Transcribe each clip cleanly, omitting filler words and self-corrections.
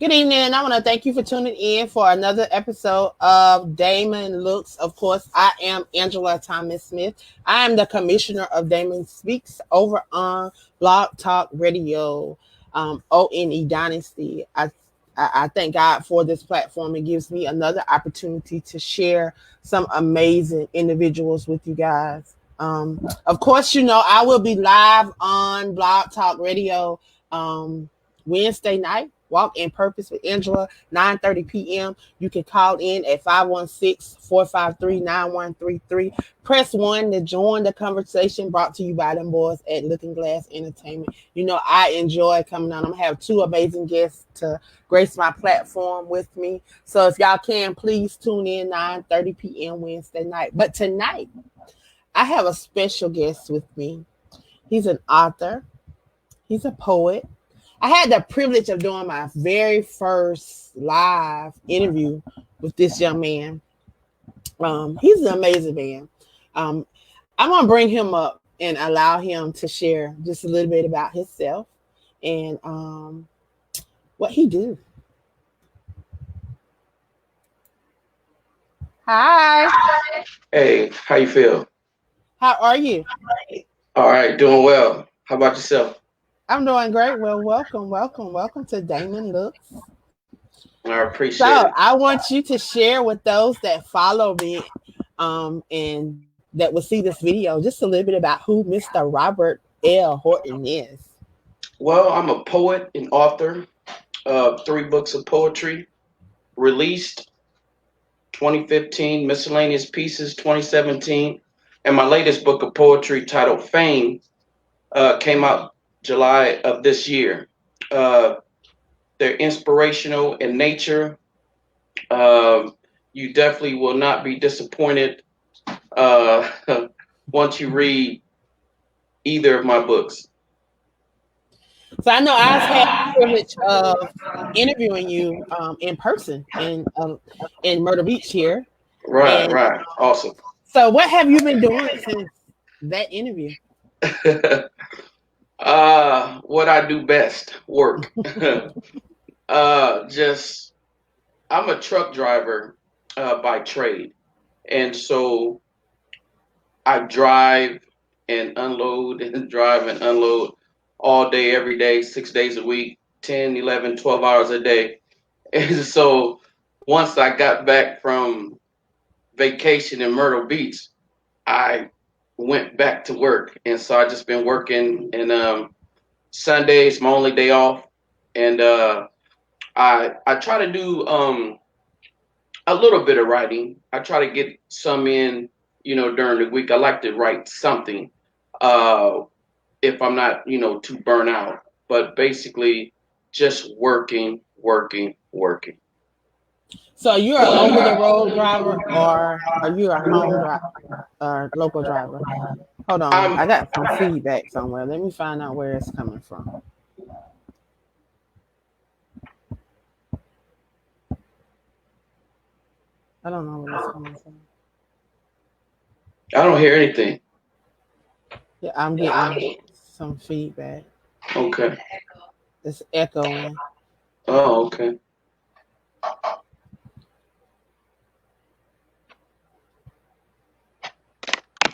Good evening, and I want to thank you for tuning in for another episode of Damon Looks. Of course, I am Angela Thomas Smith. I am the commissioner of Damon Speaks over on Blog Talk Radio, O.N.E Dynasty. I thank God for this platform. It gives me another opportunity to share some amazing individuals with you guys. Of course, I will be live on Blog Talk Radio Wednesday night. Walk in Purpose with Angela, 9:30 p.m. You can call in at 516-453-9133. Press 1 to join the conversation, brought to you by them boys at Looking Glass Entertainment. I enjoy coming on. I'm going to have two amazing guests to grace my platform with me. So if y'all can, please tune in 9:30 p.m. Wednesday night. But tonight, I have a special guest with me. He's an author. He's a poet. I had the privilege of doing my very first live interview with this young man. He's an amazing man. I'm going to bring him up and allow him to share just a little bit about himself and what he do. Hi. Hey, how you feel? How are you? All right, doing well. How about yourself? I'm doing great. Well, welcome to Damon Looks. I appreciate So it. I want you to share with those that follow me and that will see this video just a little bit about who Mr. Robert L. Horton is. Well, I'm a poet and author of 3 books of poetry, released 2015, miscellaneous pieces 2017, and my latest book of poetry titled Fame came out July of this year. Uh, they're inspirational in nature. You definitely will not be disappointed uh, once you read either of my books. So I know I've had the privilege of interviewing you in person in Myrtle Beach here. Right, And right. Awesome. so what have you been doing since that interview? What I do best, work. Just I'm a truck driver by trade, and so I drive and unload and drive and unload all day, every day, 6 days a week, 10, 11, 12 hours a day. And so once I got back from vacation in Myrtle Beach, I went back to work, and so I just been working. And Sunday's my only day off, and I try to do a little bit of writing. I try to get some in, during the week. I like to write something, uh, if I'm not, too burnt out. But basically, just working, working, working. So you're an over the road driver or are you a home driver or local driver? Hold on. I'm I got some feedback somewhere. Let me find out where it's coming from. I don't know where it's coming from. I don't hear anything. Yeah, I'm getting some feedback. Okay. It's echoing. Oh, okay.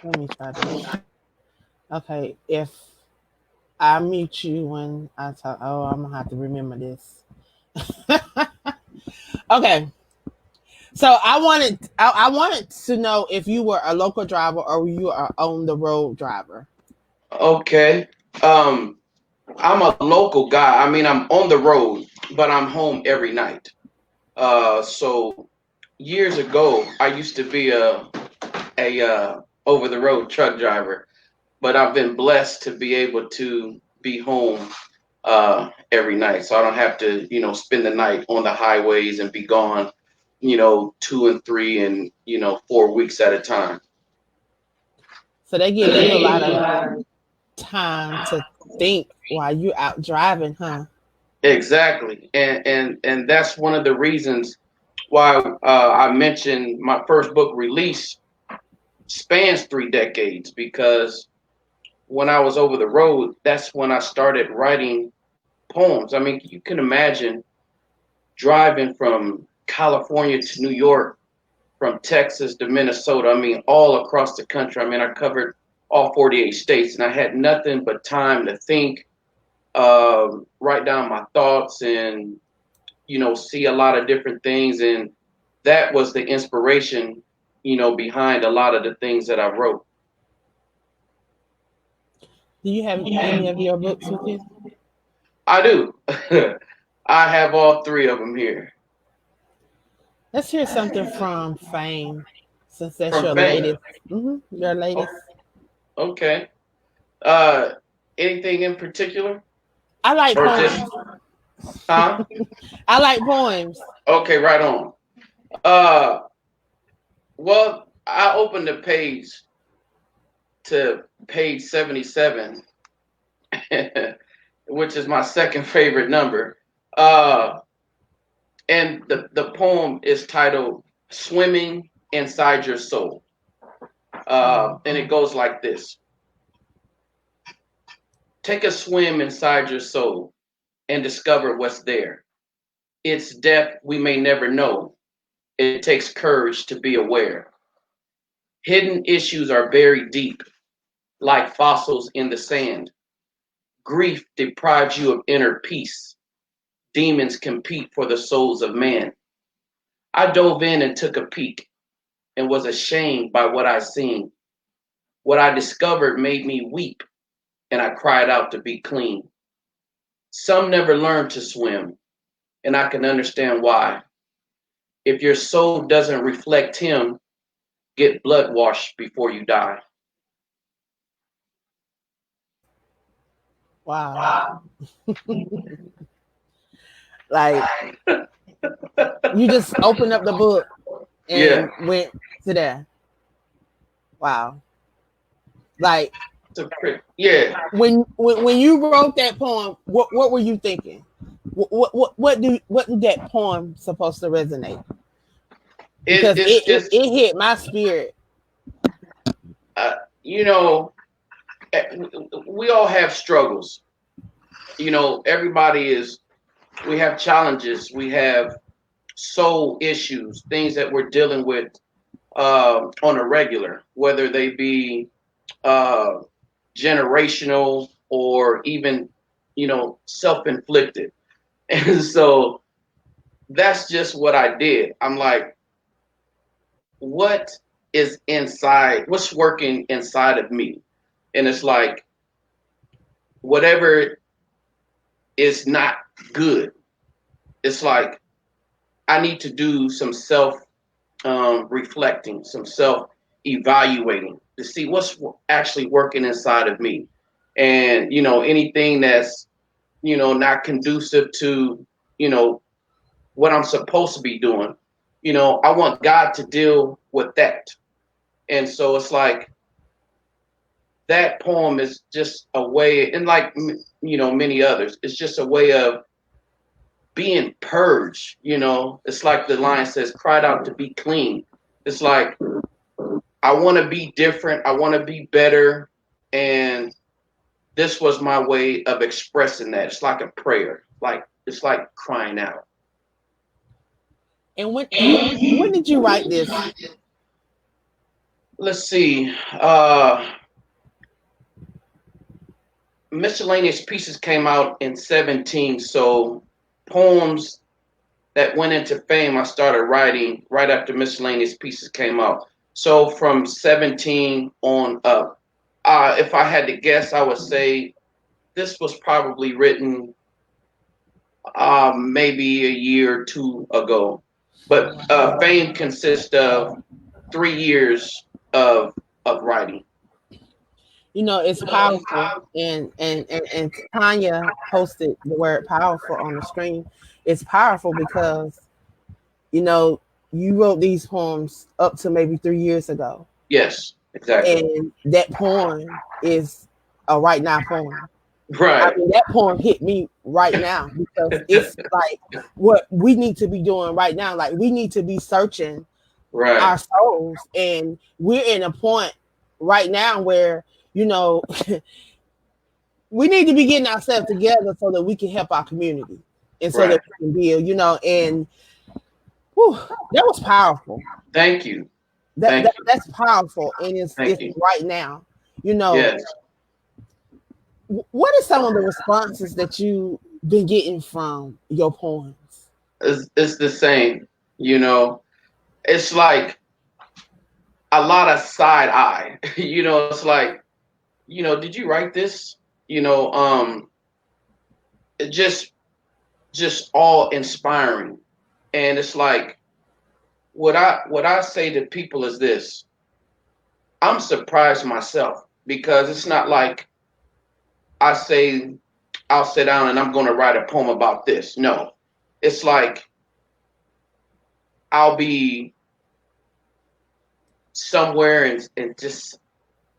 Let me try this. Okay, if I mute you when I talk, oh, I'm gonna have to remember this. Okay, so I wanted to know if you were a local driver or you are on the road driver. Okay. Um, I'm a local guy. I mean, I'm on the road, but I'm home every night. So years ago, I used to be a over the road truck driver, but I've been blessed to be able to be home every night, so I don't have to, spend the night on the highways and be gone, 2 and 3 and 4 weeks at a time. So they give you a lot of time to think while you're out driving, huh? Exactly, and that's one of the reasons why I mentioned my first book release spans 3 decades, because when I was over the road, that's when I started writing poems. I mean, you can imagine driving from California to New York, from Texas to Minnesota. I mean, all across the country. I mean, I covered all 48 states, and I had nothing but time to think, write down my thoughts, and see a lot of different things. And that was the inspiration, behind a lot of the things that I wrote. Do you have any of your books with you? I do. I have all three of them here Let's hear something from Fame, since that's from your Fame. latest. Your Oh, latest. okay. Uh, Anything in particular, I like or just poems. huh? I like poems. Okay, right on. Uh, well, I opened the page to page 77, which is my second favorite number. Uh, and the poem is titled "Swimming Inside Your Soul," and it goes like this: Take a swim inside your soul and discover what's there. Its depth we may never know. It takes courage to be aware. Hidden issues are buried deep, like fossils in the sand. Grief deprives you of inner peace. Demons compete for the souls of man. I dove in and took a peek and was ashamed by what I seen. What I discovered made me weep, and I cried out to be clean. Some never learn to swim, and I can understand why. If your soul doesn't reflect him, get blood washed before you die. Wow. Like you just opened up the book Yeah. and went to there. Wow. Like Yeah. when you wrote that poem, what were you thinking? What did that poem supposed to resonate? Because It's just, it hit my spirit. uh, you know, we all have struggles. Everybody we have challenges. We have soul issues, things that we're dealing with on a regular, whether they be uh, generational or even, self-inflicted. And so that's just what I did. I'm like, what is inside? What's working inside of me? And it's like, whatever is not good, it's like I need to do some self reflecting, some self evaluating to see what's actually working inside of me. And, anything that's, not conducive to, you know, what I'm supposed to be doing, I want God to deal with that. And so it's like that poem is just a way, and like, many others, it's just a way of being purged. It's like the line says, cried out to be clean. It's like, I want to be different. I want to be better. And this was my way of expressing that. It's like a prayer. It's like crying out. And when did you write this? Let's see. Miscellaneous pieces came out in 17. So poems that went into fame, I started writing right after miscellaneous pieces came out. So from 17 on up. If I had to guess, I would say this was probably written maybe a year or two ago. But fame consists of 3 years of writing. It's powerful, and Tanya posted the word powerful on the screen. It's powerful because you know you wrote these poems up to maybe 3 years ago, Yes, exactly. and that poem is a right now poem. I Right, mean, that poem hit me right now because it's like what we need to be doing right now. Like we need to be searching right, our souls, and we're in a point right now where you know we need to be getting ourselves together so that we can help our community. and so that Right. we can build, and whew, that was powerful. Thank you. That, Thank that you. that's powerful, and Thank it's you. right now. You know, Yes. what are some of the responses that you been getting from your poems? It's the same. You know, it's like a lot of side eye. It's like, did you write this? You know, it just all inspiring. And it's like what I say to people is this. I'm surprised myself because it's not like I say I'll sit down and I'm going to write a poem about this. No. It's like I'll be somewhere and just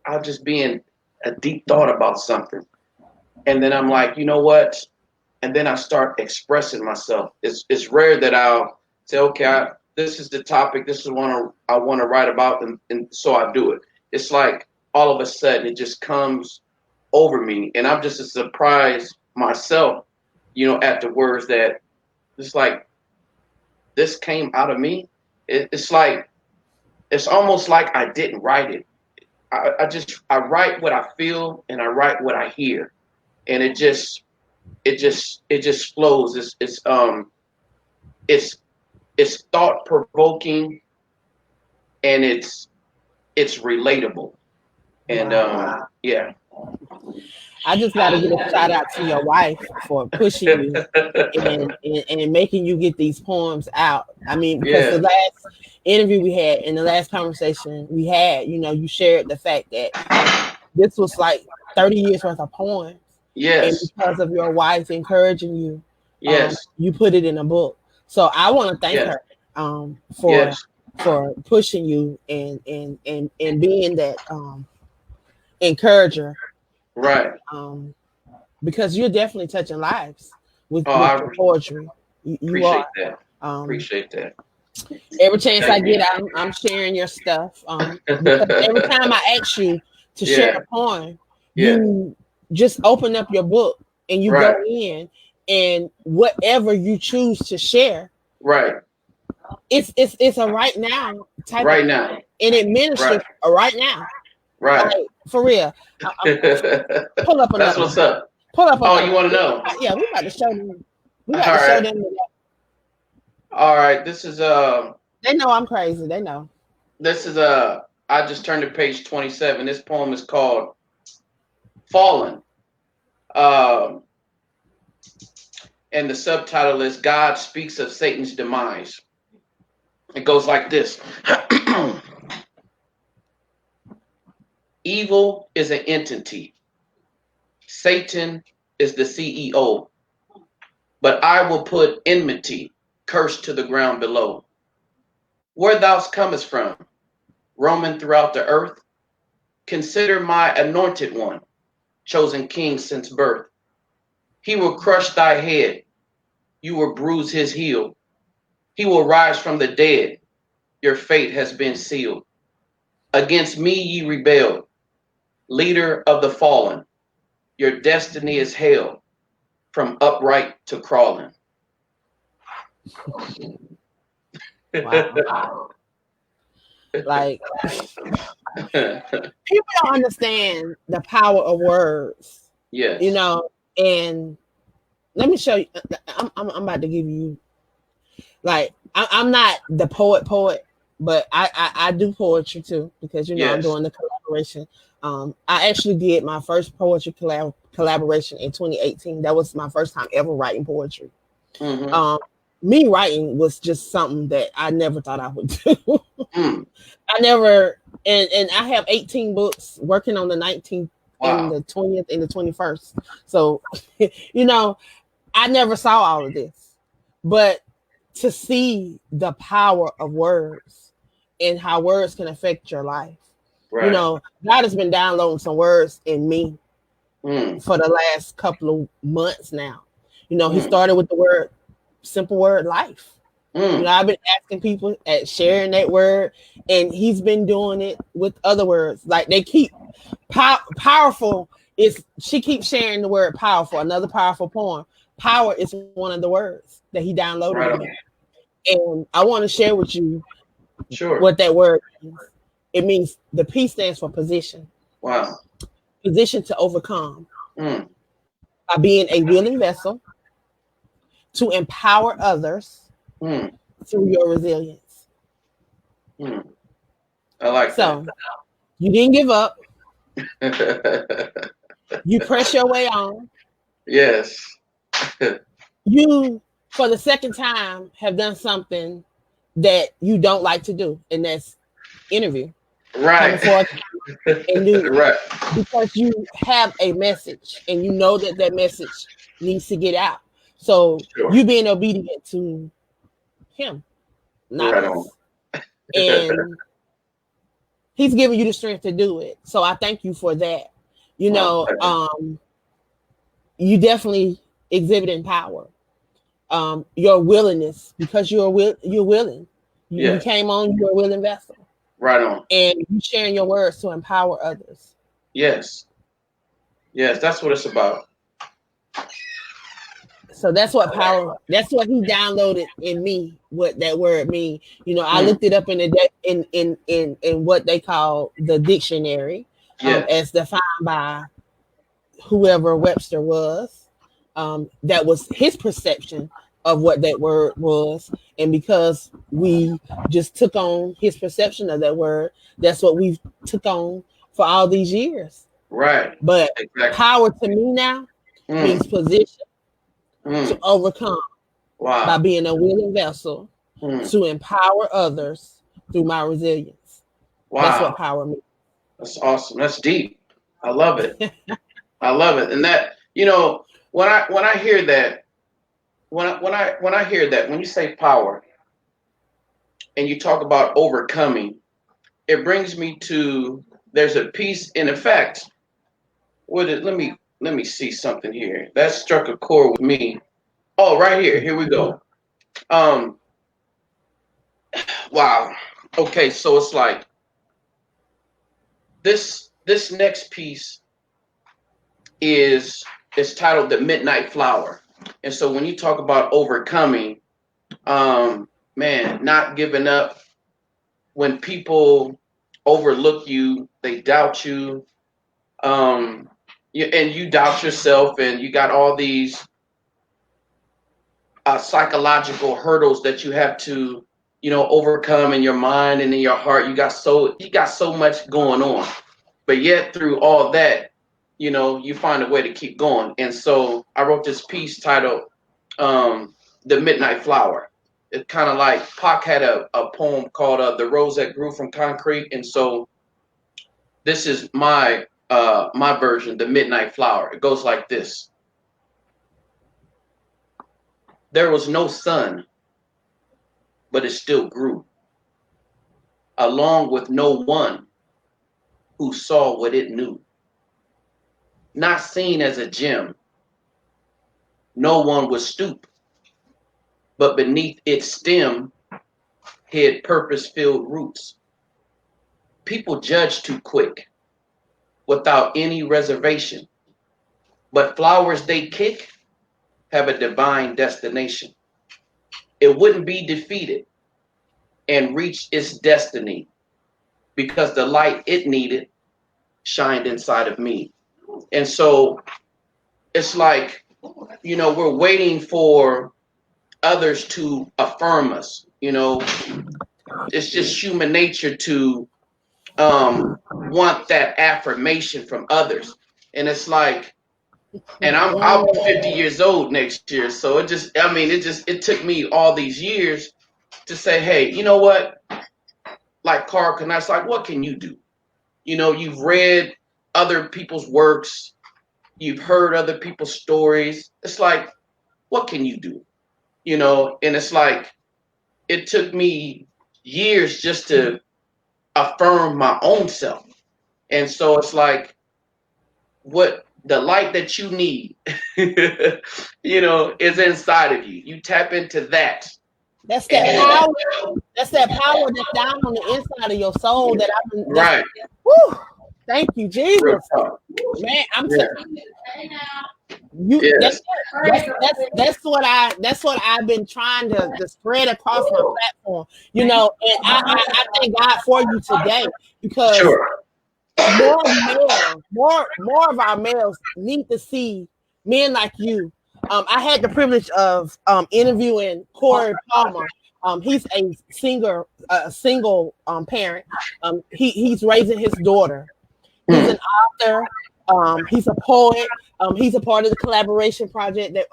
I'll just be in a deep thought about something. And then I'm like, you know what? And then I start expressing myself. It's rare that I'll say, okay, this is the topic, this is what I want to write about, and so I do it. It's like all of a sudden it just comes over me, and I'm just surprised myself, at the words that it's like this came out of me. It's like it's almost like I didn't write it. I write what I feel and I write what I hear, and it just flows. It's it's thought provoking, and it's relatable, and Wow. yeah. I just got to give a shout out to your wife for pushing you and making you get these poems out. I mean, because the Yeah. last interview we had and the last conversation we had, you shared the fact that this was like 30 years worth of poems. And Yes. because of your wife encouraging you, Yes. you put it in a book. So I want to thank Yes. her for Yes. pushing you and being that encourager, Right. um, because you're definitely touching lives with Oh, with I your poetry. You are. appreciate that. Um, Appreciate that. every chance I Thank get, you. I'm sharing your stuff. Because every time I ask you to share Yeah. a poem, Yeah. you just open up your book and you go Right. in, and whatever you choose to share, Right. it's a right now type of Right thing, now. and it ministers Right. right now. Right. Like for real. Pull up That's another what's one. up. Pull up Oh, another you one. want to know? Yeah, we about to show them. We All got to show right. them. All right. They know I'm crazy. They know. This is I just turned to page 27. This poem is called Fallen. Um, and the subtitle is God Speaks of Satan's Demise. It goes like this. Evil is an entity. Satan is the CEO. But I will put enmity, curse to the ground below. Where thou comest from, roaming throughout the earth, consider my anointed one, chosen king since birth. He will crush thy head, you will bruise his heel. He will rise from the dead, your fate has been sealed. Against me ye rebelled, leader of the fallen. Your destiny is hell, from upright to crawling. Wow. Like people don't understand the power of words, you Yes, know. And let me show you. I'm about to give you like I'm not the poet, but I do poetry too because I'm yes. doing the collaboration. I actually did my first poetry collaboration in 2018. That was my first time ever writing poetry. Mm-hmm. Um, Me writing was just something that I never thought I would do. Mm. I never, and I have 18 books working on the 19th and Wow. the 20th and the 21st. So, you know, I never saw all of this, but to see the power of words and how words can affect your life. Right. God has been downloading some words in me Mm. for the last couple of months now. He Mm. started with the simple word life. Mm. I've been asking people at sharing that word, and he's been doing it with other words. Like they keep powerful. She keeps sharing the word powerful, another powerful poem. Power is one of the words that he downloaded in Right me. on. And I want to share with you Sure. what that word means. It means the P stands for position, Wow. position to overcome Mm, by being a willing vessel to empower others mm, through your resilience. mm. I like that. So you didn't give up. You press your way on. Yes. You, for the second time, have done something that you don't like to do, and that's interview, coming Right. for and do Right. because you have a message and you know that that message needs to get out. So Sure. you being obedient to him, not Right on. us, and he's giving you the strength to do it. So I thank you for that. You My know, pleasure. you definitely exhibiting power. Your willingness because you're willing. You Yes. came on. You're a willing vessel, Right on. and you sharing your words to empower others. Yes. Yes. That's what it's about. So that's what power. That's what he downloaded in me. What that word mean. You know, I Mm, looked it up in the in what they call the dictionary, yes. as defined by whoever Webster was. That was his perception of what that word was, and because we just took on his perception of that word, that's what we've took on for all these years. Right. But Exactly. power to me now Mm, means position to mm. overcome by Wow. being a willing vessel Mm, to empower others through my resilience. That's what wow. power means. That's awesome. That's deep. I love it. I love it. And that, when I hear that, when I hear that, when you say power and you talk about overcoming, it brings me to there's a piece in effect. Let me see something here. That struck a chord with me. Oh, right here. Here we go. Um, wow. Okay, so it's like this next piece is is titled The Midnight Flower. And so when you talk about overcoming, man, not giving up when people overlook you, they doubt you, and you doubt yourself, and you got all these psychological hurdles that you have to, overcome in your mind and in your heart. You got so much going on, but yet through all that, you find a way to keep going. And so I wrote this piece titled "The Midnight Flower." It's kind of like Pac had a poem called "The Rose That Grew from Concrete," and so this is my version, "The Midnight Flower." It goes like this: There was no sun, but it still grew, along with no one who saw what it knew. Not seen as a gem, no one would stoop, but beneath its stem hid purpose-filled roots. People judge too quick, without any reservation, but flowers they kick have a divine destination. It wouldn't be defeated and reach its destiny because the light it needed shined inside of me. And so it's like, we're waiting for others to affirm us. It's just human nature to want that affirmation from others. And it's like, and I'll be 50 years old next year. So it took me all these years to say, hey, you know what? Like Carl Knight's like, what can you do? You've read other people's works, you've heard other people's stories. It's like, what can you do? And it's like, it took me years just to affirm my own self. And so it's like, what the light that you need, is inside of you. You tap into that. That's that And power. That's that power that's down on the inside of your soul. That I've been. right, Whew, thank you, real Jesus. talk. Man, I'm Yeah. telling you. You that's Yes. it. That's what I've been trying to spread across my platform. And I thank God for you today because Sure. more of our males need to see men like you. I had the privilege of interviewing Corey Palmer. He's a single parent. He's raising his daughter. He's Hmm. an author. He's a poet. He's a part of the collaboration project that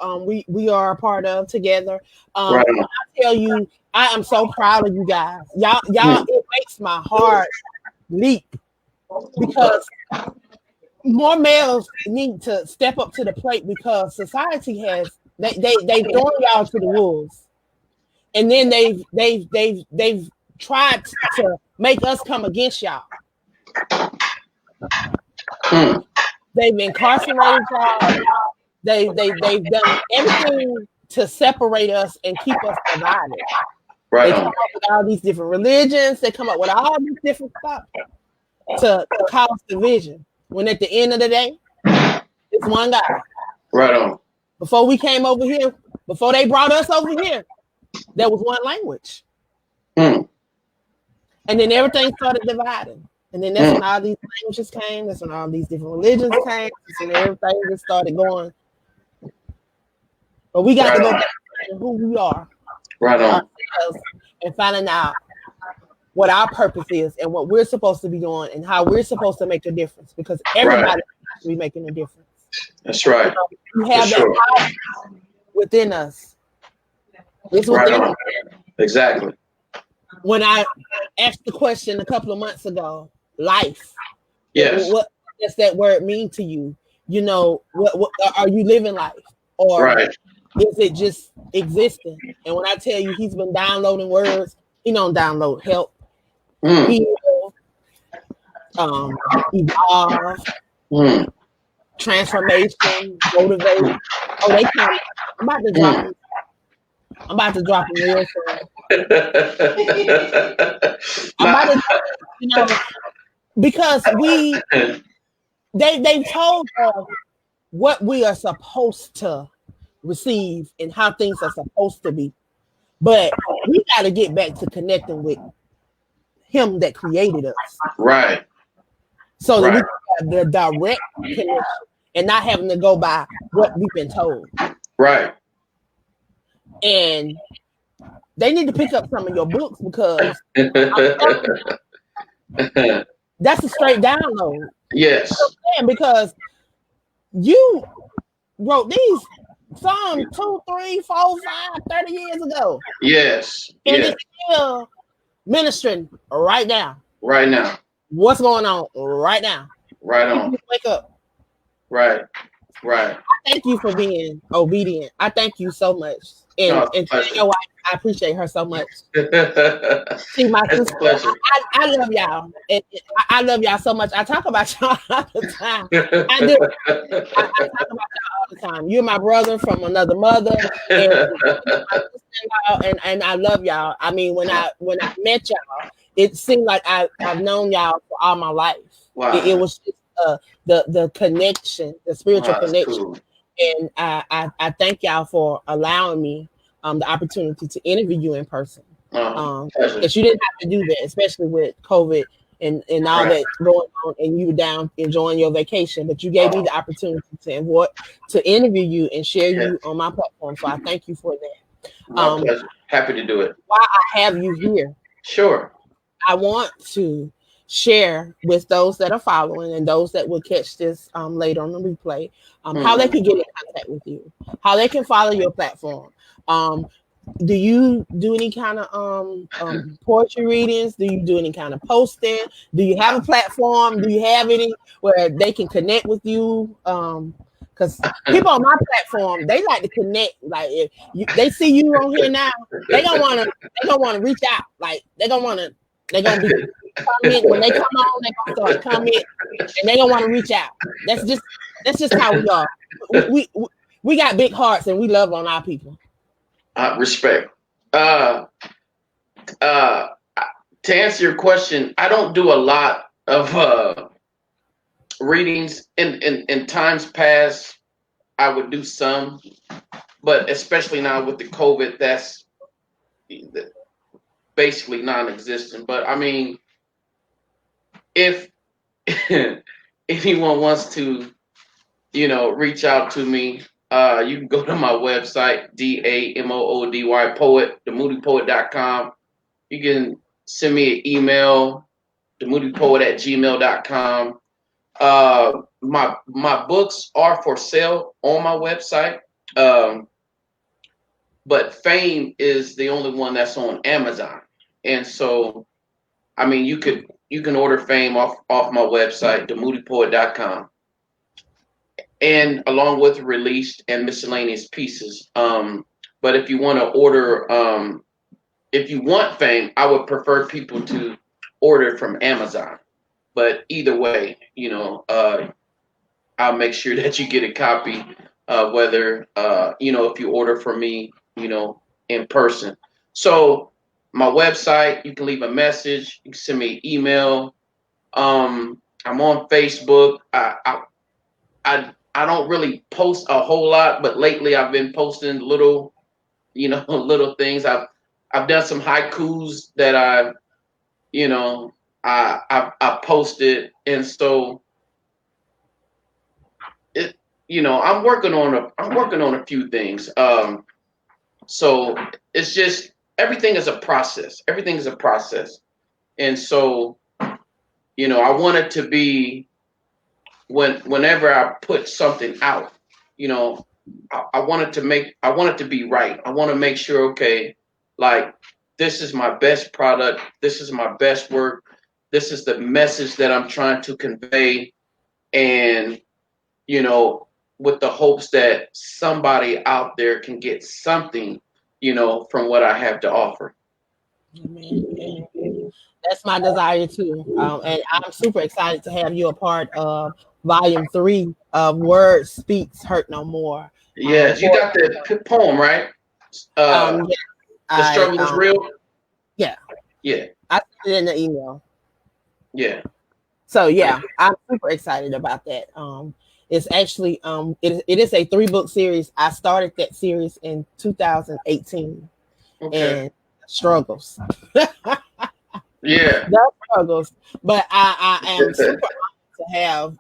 we are a part of together. Right And on. I tell you, I am so proud of you guys. Y'all, Hmm. it makes my heart leap because more males need to step up to the plate because society has they've thrown y'all to the wolves, and then they've tried to make us come against y'all. Hmm. They've incarcerated y'all. They've done everything to separate us and keep us divided. Right They come on. up with all these different religions. They come up with all these different stuff to cause division. When at the end of the day, it's one God. Right on. Before we came over here, before they brought us over here, there was one language. Hmm. And then everything started dividing. And then that's Hmm. when all these languages came. That's when all these different religions came. That's when everything just started going. But we got Right to go on. back to who we are Right on. ourselves and finding out what our purpose is and what we're supposed to be doing and how we're supposed to make a difference because Right. everybody should be making a difference. That's right. We For have that sure. power within us. It's Right within on. us. Exactly. When I asked the question a couple of months ago, life, Yes. what does that word mean to you? What are you living life? Or Right. is it just existing? And when I tell you he's been downloading words, he don't download help, Hmm. heal, evolve, Hmm. transformation, motivate. Oh, they come. I'm about to drop Hmm. them. I'm about to drop them real soon. I'm about Now, to, because they've told us what we are supposed to receive and how things are supposed to be. But we got to get back to connecting with him that created us right. so that we Right. can have the direct connection and not having to go by what we've been told. Right. And they need to pick up some of your books because I'm telling you, that's a straight download. Yes. Because you wrote these some 2, 3, 4, 5, 30 years ago. Yes. And Yes. it's still ministering right now. Right now. What's going on right now? Right People on. need to wake up. Right. Right. Thank you for being obedient. I thank you so much. No, And it's a pleasure. your wife, I appreciate her so much. It's See, my a sister, pleasure. I love y'all. I love y'all so much. I talk about y'all all the time. I do. I talk about y'all all the time. You're my brother from another mother, and my sister-in-law, and I love y'all. I mean, when I met y'all, it seemed like I've known y'all for all my life. It Wow. was just the connection, the spiritual Wow, that's connection, cool. and I thank y'all for allowing me the opportunity to interview you in person. Pleasure. Because you didn't have to do that, especially with COVID and all Right. that going on, and you were down enjoying your vacation. But you gave me the opportunity to interview you and share Yeah. you on my platform. So I thank you for that. My pleasure. Happy to do it. While I have you here, Sure. I want to share with those that are following and those that will catch this later on the replay how they Hmm. can get in contact with you, how they can follow your platform. Um, do you do any kind of poetry readings? Do you do any kind of posting? Do you have a platform? Do you have any where they can connect with you? Because people on my platform, they like to connect. Like if they see you on here now, they gonna wanna reach out. Like they're gonna be comment when they come on. They gonna start comment, and they gonna want to reach out. That's just how we are. We got big hearts and we love on our people. Respect. Uh, uh, to answer your question, I don't do a lot of readings in times past. I would do some, but especially now with the COVID, that's basically non-existent. But I mean, if anyone wants to, reach out to me, you can go to my website, D.A.M.O.O.D.Y poet, themoodypoet.com. You can send me an email, themoodypoet@gmail.com. My books are for sale on my website. Um, but Fame is the only one that's on Amazon. And so, I mean, you can order Fame off my website, themoodypoet.com, and along with released and miscellaneous pieces. But if you want to order, if you want Fame, I would prefer people to order from Amazon. But either way, I'll make sure that you get a copy, whether if you order from me, in person. So my website, you can leave a message, you can send me an email. I'm on Facebook. I don't really post a whole lot, but lately I've been posting little, little things. I've done some haikus that you know, I posted, and so it, I'm working on a few things. So it's just everything is a process. Everything is a process, and so I want it to be whenever I put something out, you know, I want it to be right. I want to make sure, okay, like this is my best product, this is my best work, this is the message that I'm trying to convey, and you know, with the hopes that somebody out there can get something, from what I have to offer. Amen. Amen. That's my desire too. And I'm super excited to have you a part of volume 3 of Word Speaks Hurt No More. Yes, you got Horton. the poem, right? Yeah, The I struggle is real. yeah, Yeah, I put it in the email. yeah. So yeah, I'm super excited about that. It's actually it is a 3-book series. I started that series in 2018 Okay. and struggles. Yeah. The struggles. But I am super honored to have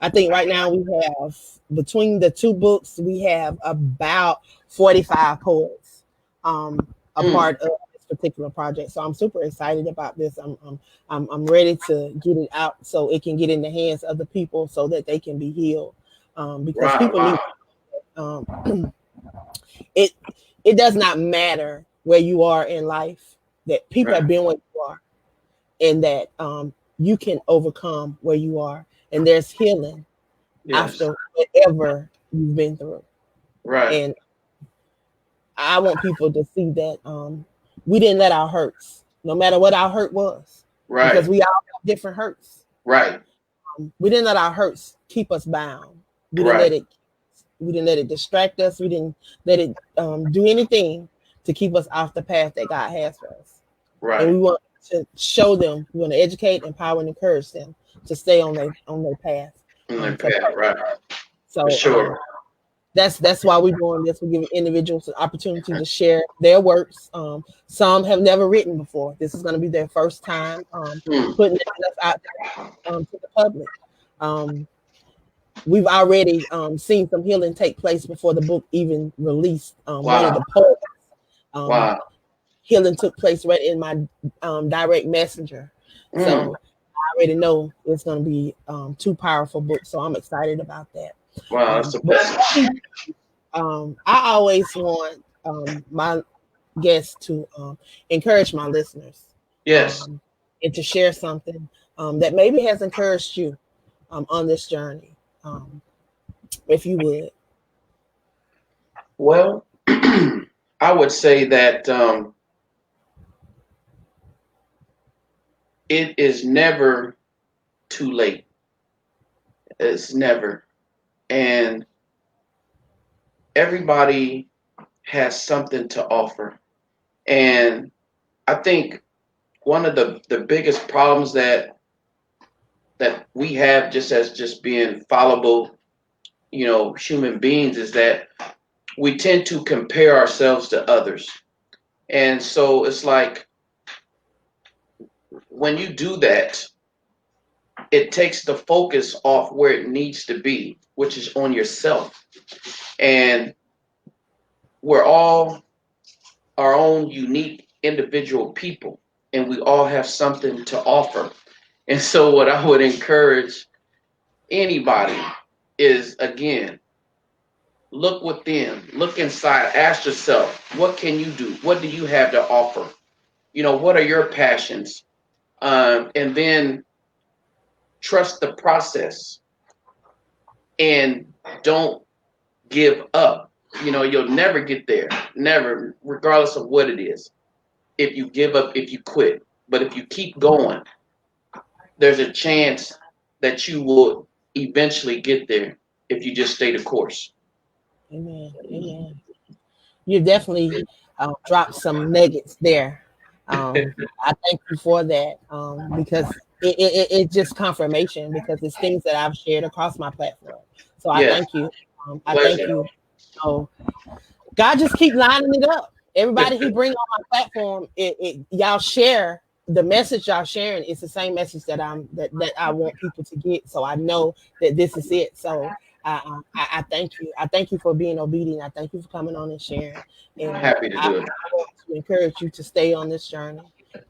I think right now we have between the 2 books we have about 45 poets a Mm, part of this particular project. So I'm super excited about this. I'm ready to get it out so it can get in the hands of the people so that they can be healed. Because wow, people wow. need it it does not matter where you are in life, that people Right. have been where you are, and that you can overcome where you are, and there's healing Yes. after whatever you've been through. Right. And I want people to see that we didn't let our hurts, no matter what our hurt was, because Right. we all have different hurts. Right. We didn't let our hurts keep us bound. We didn't Right. let it. We didn't let it distract us. We didn't let it do anything to keep us off the path that God has for us. And Right. we want to show them. We want to educate, empower, and encourage them to stay on their path In their to path. purpose. Right. For So sure. that's why we're doing this. We're giving individuals an opportunity to share their works. Some have never written before. This is going to be their first time Mm, putting their stuff out there to the public. Um, we've already seen some healing take place before the book even released. One of wow. the poets, um, Wow. healing took place right in my direct messenger. Mm, So I already know it's going to be 2 powerful books. So I'm excited about that. wow. That's a But blessing. I always want my guests to encourage my listeners Yes. um, and to share something that maybe has encouraged you on this journey. If you would. Well, I would say that it is never too late. It's never. And everybody has something to offer. And I think one of the biggest problems that we have just as just being fallible human beings is that we tend to compare ourselves to others. And so it's like when you do that, it takes the focus off where it needs to be, which is on yourself. And we're all our own unique individual people, and we all have something to offer. And so, what I would encourage anybody is, again, look within, look inside, ask yourself, what can you do? What do you have to offer? What are your passions? And then trust the process and don't give up. You'll never get there, never, regardless of what it is. If you give up, if you quit. But if you keep going, there's a chance that you will eventually get there if you just stay the course. Amen. Amen. You definitely dropped some nuggets there. I thank you for that because it's just confirmation because it's things that I've shared across my platform. So I Yes, thank you. I thank pleasure. you. So God just keep lining it up. Everybody He bring on my platform, y'all share the message y'all sharing. It's the same message that I want people to get. So I know that this is it. So I thank you. I thank you for being obedient. I thank you for coming on and sharing. And Happy to do it. I want to encourage you to stay on this journey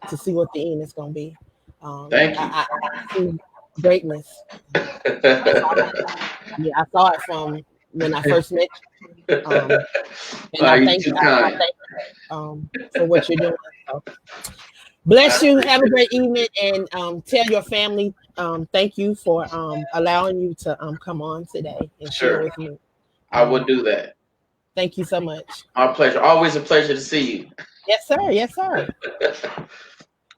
to see what the end is going to be. Thank you. I see greatness. I saw it. I mean, I saw it from when I first met you. And You too I kind. thank you for what you're doing. So bless you. Have a great evening, and tell your family thank you for allowing you to come on today and share Sure, with me. I will Um, do that. thank you so much. My pleasure. Always a pleasure to see you. Yes, sir. Yes, sir.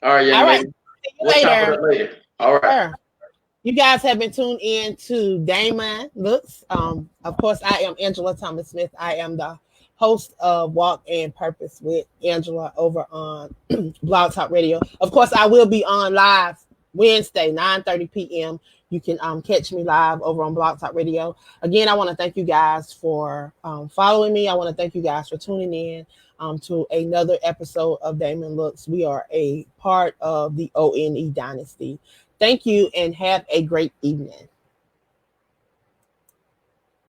All right, young All right. lady. See you We'll chop it later. up later. Yes, All right. sir. You guys have been tuned in to D.A.M.O.N Looks. Of course, I am Angela Thomas Smith. I am the host of Walk and Purpose with Angela over on Blog Talk Radio. Of course, I will be on live Wednesday, 9:30 p.m. You can catch me live over on Blog Talk Radio. Again, I want to thank you guys for following me. I want to thank you guys for tuning in to another episode of D.A.M.O.N Looks. We are a part of the O.N.E dynasty. Thank you and have a great evening.